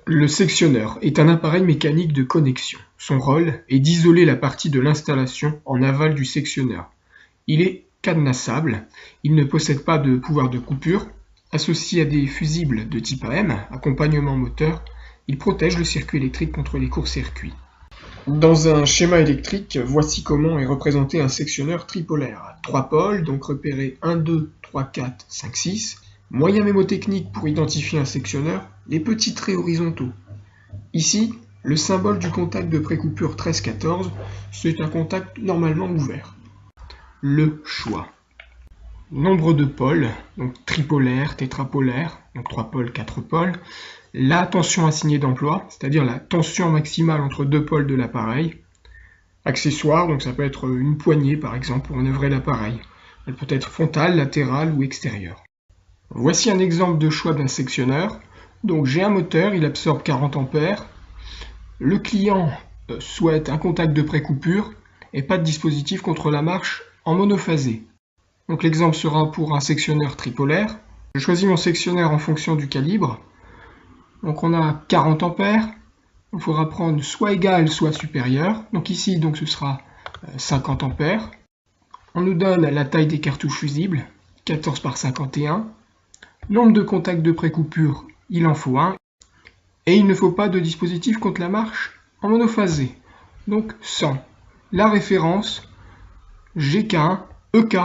Le sectionneur est un appareil mécanique de connexion. Son rôle est d'isoler la partie de l'installation en aval du sectionneur. Il est cadenassable, il ne possède pas de pouvoir de coupure. Associé à des fusibles de type AM, accompagnement moteur, il protège le circuit électrique contre les courts-circuits. Dans un schéma électrique, voici comment est représenté un sectionneur tripolaire. 3 pôles, donc repérés 1, 2, 3, 4, 5, 6. Moyen mémotechnique pour identifier un sectionneur, les petits traits horizontaux. Ici, le symbole du contact de précoupure 13-14, c'est un contact normalement ouvert. Le choix. Nombre de pôles, donc tripolaire, tétrapolaire, donc 3 pôles, 4 pôles. La tension assignée d'emploi, c'est-à-dire la tension maximale entre deux pôles de l'appareil. Accessoire, donc ça peut être une poignée par exemple pour manœuvrer l'appareil. Elle peut être frontale, latérale ou extérieure. Voici un exemple de choix d'un sectionneur. Donc j'ai un moteur, il absorbe 40 ampères. Le client souhaite un contact de précoupure et pas de dispositif contre la marche en monophasé. Donc l'exemple sera pour un sectionneur tripolaire. Je choisis mon sectionneur en fonction du calibre. Donc on a 40 ampères. Il faudra prendre soit égal, soit supérieur. Donc ici, donc, ce sera 50 ampères. On nous donne la taille des cartouches fusibles, 14 par 51. Nombre de contacts de précoupure, il en faut un. Et il ne faut pas de dispositif contre la marche en monophasé. Donc 100. La référence GK1 EK